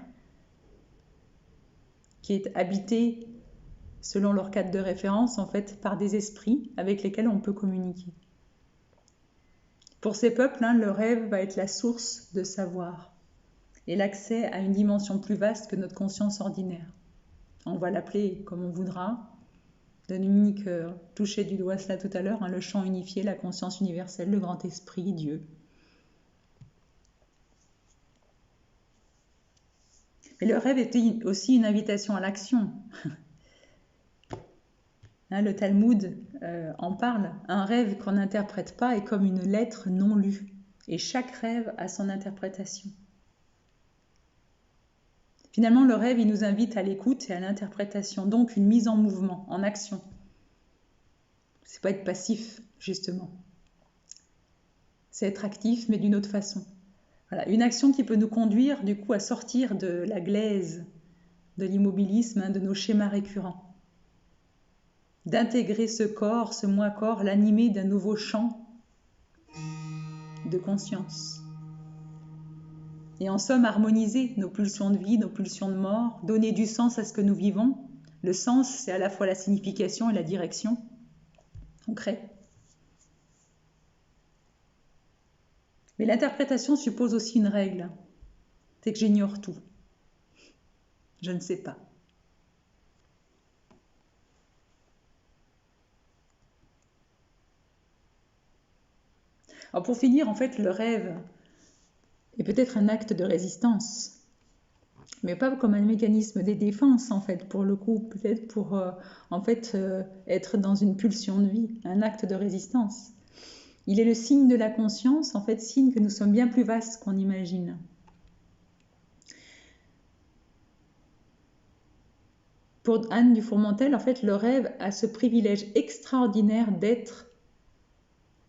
qui est habité, selon leur cadre de référence, en fait, par des esprits avec lesquels on peut communiquer. Pour ces peuples, le rêve va être la source de savoir et l'accès à une dimension plus vaste que notre conscience ordinaire. On va l'appeler comme on voudra. Dominique touchait du doigt cela tout à l'heure, le champ unifié, la conscience universelle, le grand esprit, Dieu. Et le rêve était aussi une invitation à l'action. Le Talmud en parle. Un rêve qu'on n'interprète pas est comme une lettre non lue. Et chaque rêve a son interprétation. Finalement, le rêve, il nous invite à l'écoute et à l'interprétation, donc une mise en mouvement, en action. C'est pas être passif, justement. C'est être actif, mais d'une autre façon. Voilà, une action qui peut nous conduire, du coup, à sortir de la glaise, de l'immobilisme, de nos schémas récurrents. D'intégrer ce corps, ce moi-corps, l'animer d'un nouveau champ de conscience. Et en somme, harmoniser nos pulsions de vie, nos pulsions de mort, donner du sens à ce que nous vivons. Le sens, c'est à la fois la signification et la direction. On crée. Mais l'interprétation suppose aussi une règle. C'est que j'ignore tout. Je ne sais pas. Alors pour finir, en fait, le rêve est peut-être un acte de résistance, mais pas comme un mécanisme de défense, en fait, pour le coup, peut-être pour, être dans une pulsion de vie, un acte de résistance. Il est le signe de la conscience, en fait, signe que nous sommes bien plus vastes qu'on imagine. Pour Anne Dufourmentel, en fait, le rêve a ce privilège extraordinaire d'être,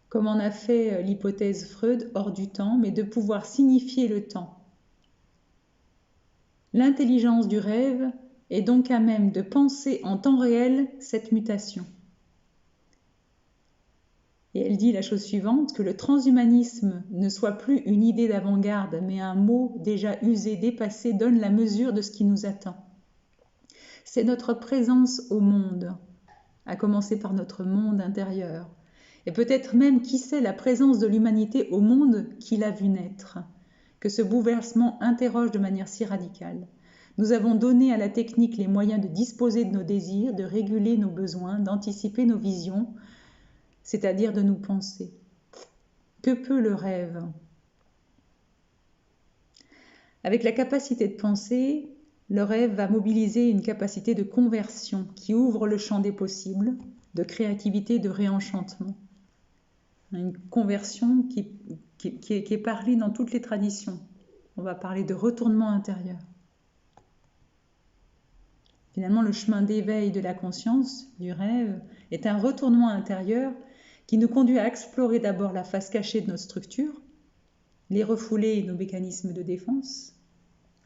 comme en a fait l'hypothèse Freud, hors du temps, mais de pouvoir signifier le temps. L'intelligence du rêve est donc à même de penser en temps réel cette mutation. Et elle dit la chose suivante, que le transhumanisme ne soit plus une idée d'avant-garde, mais un mot déjà usé, dépassé, donne la mesure de ce qui nous attend. C'est notre présence au monde, à commencer par notre monde intérieur, et peut-être même, qui sait, la présence de l'humanité au monde qui l'a vu naître, que ce bouleversement interroge de manière si radicale. Nous avons donné à la technique les moyens de disposer de nos désirs, de réguler nos besoins, d'anticiper nos visions, c'est-à-dire de nous penser. Que peut le rêve ? Avec la capacité de penser, le rêve va mobiliser une capacité de conversion qui ouvre le champ des possibles, de créativité, de réenchantement. Une conversion qui est parlée dans toutes les traditions. On va parler de retournement intérieur. Finalement, le chemin d'éveil de la conscience, du rêve, est un retournement intérieur qui nous conduit à explorer d'abord la face cachée de notre structure, les refoulés et nos mécanismes de défense,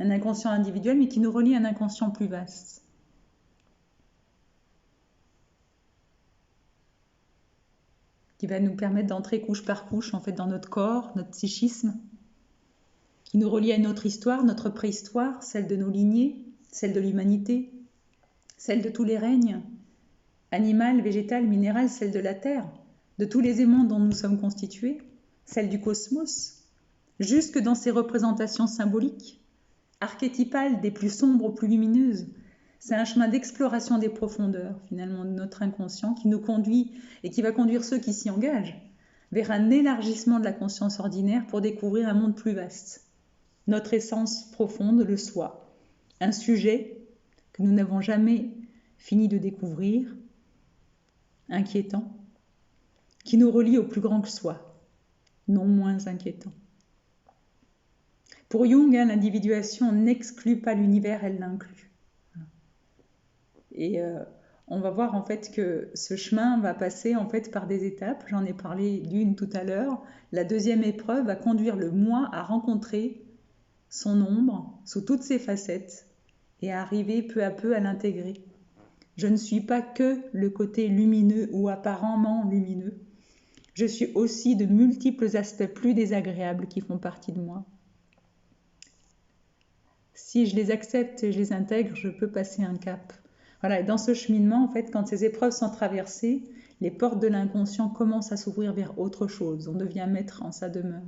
un inconscient individuel, mais qui nous relie à un inconscient plus vaste. Qui va nous permettre d'entrer couche par couche, en fait, dans notre corps, notre psychisme, qui nous relie à notre histoire, notre préhistoire, celle de nos lignées, celle de l'humanité, celle de tous les règnes, animal, végétal, minéral, celle de la Terre, de tous les aimants dont nous sommes constitués, celle du cosmos, jusque dans ses représentations symboliques, archétypales des plus sombres aux plus lumineuses. C'est un chemin d'exploration des profondeurs, finalement, de notre inconscient, qui nous conduit et qui va conduire ceux qui s'y engagent vers un élargissement de la conscience ordinaire pour découvrir un monde plus vaste. Notre essence profonde, le soi, un sujet que nous n'avons jamais fini de découvrir, inquiétant, qui nous relie au plus grand que soi, non moins inquiétant. Pour Jung, hein, l'individuation n'exclut pas l'univers, elle l'inclut. Et on va voir en fait que ce chemin va passer en fait par des étapes. J'en ai parlé d'une tout à l'heure. La deuxième épreuve va conduire le moi à rencontrer son ombre sous toutes ses facettes et à arriver peu à peu à l'intégrer. Je ne suis pas que le côté lumineux ou apparemment lumineux. Je suis aussi de multiples aspects plus désagréables qui font partie de moi. Si je les accepte et je les intègre, je peux passer un cap. Voilà, et dans ce cheminement, en fait, quand ces épreuves sont traversées, les portes de l'inconscient commencent à s'ouvrir vers autre chose. On devient maître en sa demeure.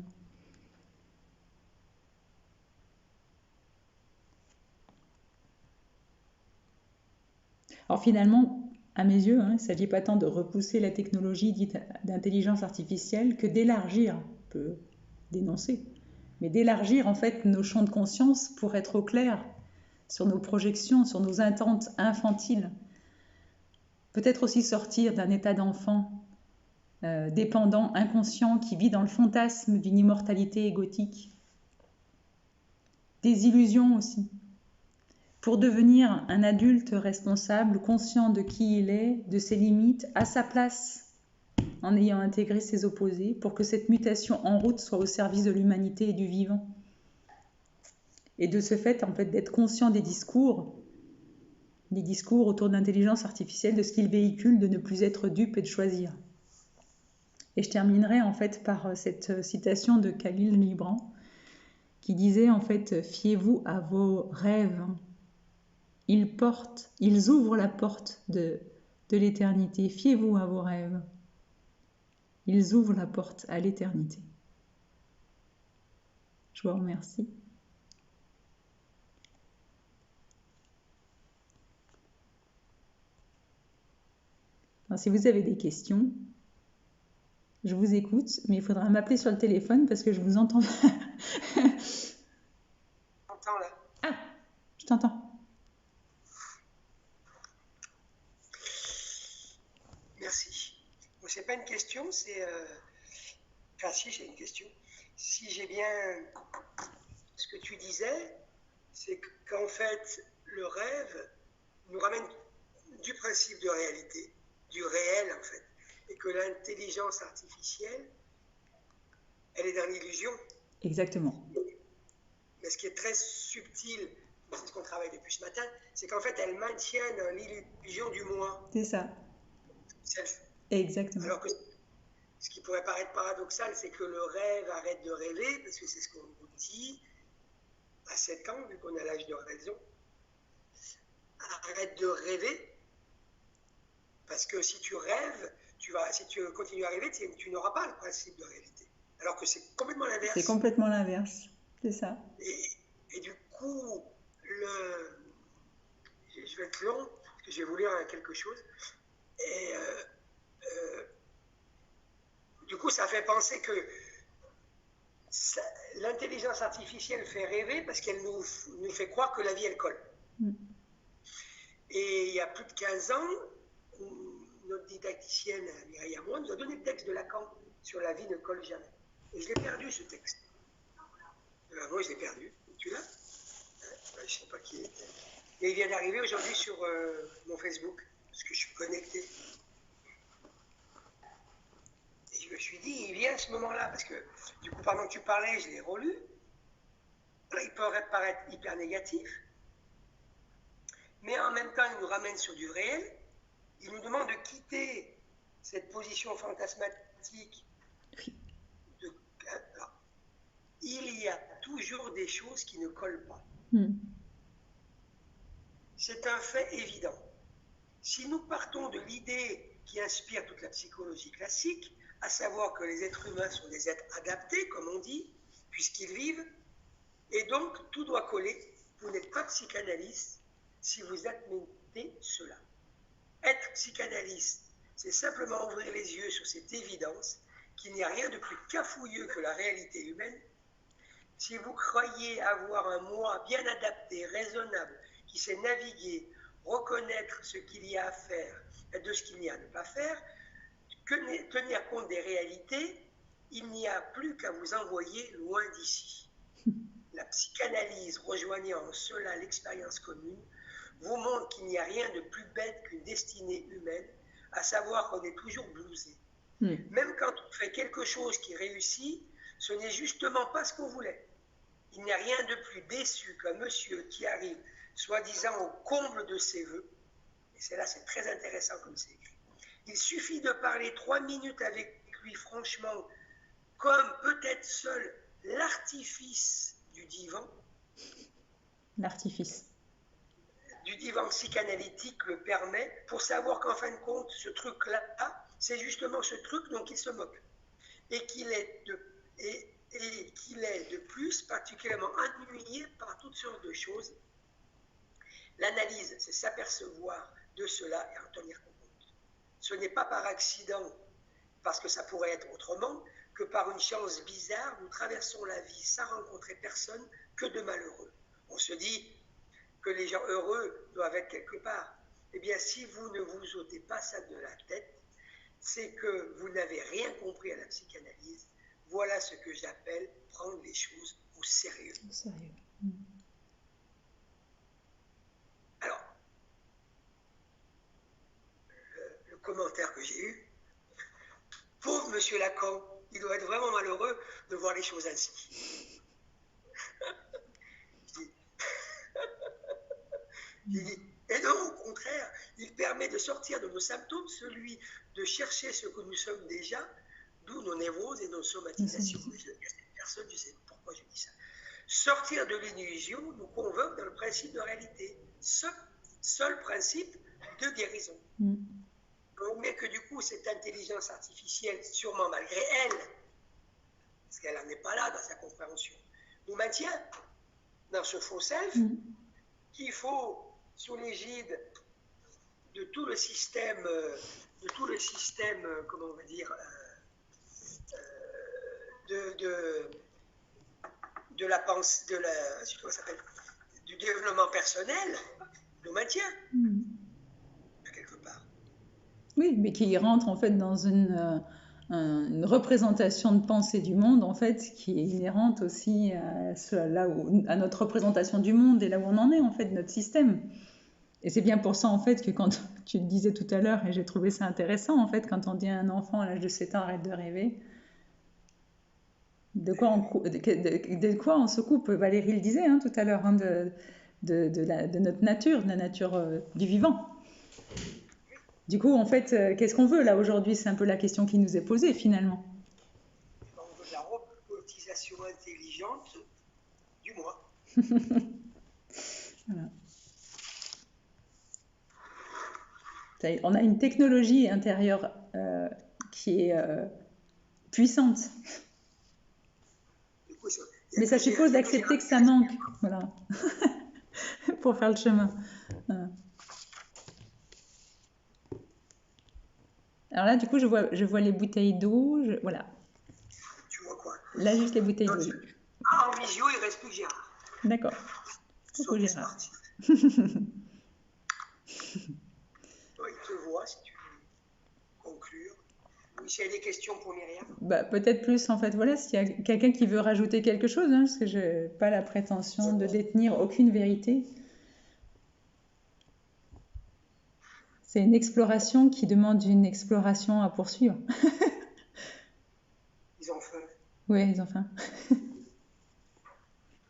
Alors finalement, à mes yeux, il ne s'agit pas tant de repousser la technologie dite d'intelligence artificielle que d'élargir, on peut dénoncer, mais d'élargir en fait nos champs de conscience pour être au clair sur nos projections, sur nos attentes infantiles. Peut-être aussi sortir d'un état d'enfant dépendant, inconscient, qui vit dans le fantasme d'une immortalité égotique. Des illusions aussi. Pour devenir un adulte responsable, conscient de qui il est, de ses limites, à sa place, en ayant intégré ses opposés, pour que cette mutation en route soit au service de l'humanité et du vivant. Et de ce fait, en fait, d'être conscient des discours autour de l'intelligence artificielle, de ce qu'ils véhiculent, de ne plus être dupe et de choisir. Et je terminerai en fait par cette citation de Khalil Gibran qui disait en fait « Fiez-vous à vos rêves ». Ils ouvrent la porte de l'éternité. Fiez-vous à vos rêves. Ils ouvrent la porte à l'éternité. Je vous remercie. Alors, si vous avez des questions, je vous écoute, mais il faudra m'appeler sur le téléphone parce que je vous entends. Je t'entends là. Ah, je t'entends. Merci. Bon, c'est pas une question, c'est... Enfin, si, j'ai une question. Si j'ai bien... Ce que tu disais, c'est qu'en fait, le rêve nous ramène du principe de réalité, du réel en fait, et que l'intelligence artificielle, elle est dans l'illusion. Exactement. Mais ce qui est très subtil, c'est ce qu'on travaille depuis ce matin, c'est qu'en fait, elle maintient l'illusion du moi. C'est ça. Self. Exactement. Alors que ce qui pourrait paraître paradoxal, c'est que le rêve arrête de rêver, parce que c'est ce qu'on nous dit à 7 ans, vu qu'on a l'âge de raison. Arrête de rêver, parce que si tu rêves, si tu continues à rêver, tu n'auras pas le principe de réalité. Alors que c'est complètement l'inverse. C'est complètement l'inverse, c'est ça. Et du coup, je vais être long, parce que je vais vous lire quelque chose. Et du coup, ça fait penser que l'intelligence artificielle fait rêver parce qu'elle nous fait croire que la vie, elle colle. Et il y a plus de 15 ans, notre didacticienne Mireille Amour nous a donné le texte de Lacan sur la vie ne colle jamais. Et je l'ai perdu, ce texte. Moi, je l'ai perdu. Tu l'as? Je ne sais pas qui est. Et il vient d'arriver aujourd'hui sur mon Facebook, parce que je suis connecté. Et je me suis dit, il vient à ce moment-là, parce que du coup, pendant que tu parlais, je l'ai relu. Alors, il peut paraître hyper négatif, mais en même temps, il nous ramène sur du réel. Il nous demande de quitter cette position fantasmatique. Alors, il y a toujours des choses qui ne collent pas. C'est un fait évident. Si nous partons de l'idée qui inspire toute la psychologie classique, à savoir que les êtres humains sont des êtres adaptés, comme on dit, puisqu'ils vivent, et donc tout doit coller. Vous n'êtes pas psychanalyste si vous admettez cela. Être psychanalyste, c'est simplement ouvrir les yeux sur cette évidence qu'il n'y a rien de plus cafouilleux que la réalité humaine. Si vous croyez avoir un moi bien adapté, raisonnable, qui sait naviguer reconnaître ce qu'il y a à faire et de ce qu'il n'y a à ne pas faire, tenir compte des réalités, il n'y a plus qu'à vous envoyer loin d'ici. La psychanalyse, rejoignant en cela l'expérience commune, vous montre qu'il n'y a rien de plus bête qu'une destinée humaine, à savoir qu'on est toujours blousé. Même quand on fait quelque chose qui réussit, ce n'est justement pas ce qu'on voulait. Il n'y a rien de plus déçu qu'un monsieur qui arrive, soi-disant au comble de ses voeux, et c'est là, c'est très intéressant comme c'est écrit. Il suffit de parler 3 minutes avec lui franchement, comme peut-être seul l'artifice du divan. L'artifice. Du divan psychanalytique le permet, pour savoir qu'en fin de compte, ce truc-là, c'est justement ce truc dont il se moque. Et qu'il est de plus particulièrement ennuyé par toutes sortes de choses. L'analyse, c'est s'apercevoir de cela et en tenir compte. Ce n'est pas par accident, parce que ça pourrait être autrement, que par une chance bizarre, nous traversons la vie sans rencontrer personne que de malheureux. On se dit que les gens heureux doivent être quelque part. Eh bien, si vous ne vous ôtez pas ça de la tête, c'est que vous n'avez rien compris à la psychanalyse. Voilà ce que j'appelle prendre les choses au sérieux. Au sérieux. Alors, le commentaire que j'ai eu, pauvre monsieur Lacan, il doit être vraiment malheureux de voir les choses ainsi. Et non, au contraire, il permet de sortir de nos symptômes, celui de chercher ce que nous sommes déjà, d'où nos névroses et nos somatisations. Personne, je sais pourquoi je dis ça. Sortir de l'illusion nous convoque dans le principe de réalité. Seul principe de guérison. Mais que du coup, cette intelligence artificielle, sûrement malgré elle, parce qu'elle n'en est pas là dans sa compréhension, nous maintient dans ce faux self qu'il faut, sous l'égide de tout le système, comment on va dire, de la pensée, comment ça s'appelle, du développement personnel, nous maintient quelque part. Oui, mais qui rentre en fait dans une représentation de pensée du monde en fait qui est inhérente aussi à notre représentation du monde et là où on en est en fait, notre système. Et c'est bien pour ça en fait que quand tu le disais tout à l'heure et j'ai trouvé ça intéressant en fait quand on dit à un enfant à l'âge de 7 ans arrête de rêver, de quoi on se coupe. Valérie le disait tout à l'heure de notre nature, de la nature du vivant. Du coup, en fait, qu'est-ce qu'on veut là aujourd'hui? C'est un peu la question qui nous est posée finalement. On veut de la robotisation intelligente du moi. Voilà. On a une technologie intérieure qui est puissante. Mais ça suppose d'accepter que ça manque. Voilà. Pour faire le chemin. Voilà. Alors là, du coup, je vois les bouteilles d'eau. Voilà. Tu vois quoi? Là, juste les bouteilles d'eau. En visio, il ne reste plus que Gérard. D'accord. Coucou Gérard. Il te voit si tu veux conclure. Ou s'il y a des questions pour Myriam. Peut-être plus, en fait. Voilà, s'il y a quelqu'un qui veut rajouter quelque chose, parce que je n'ai pas la prétention de détenir aucune vérité. C'est une exploration qui demande une exploration à poursuivre. Ils ont faim. Oui, ils ont faim.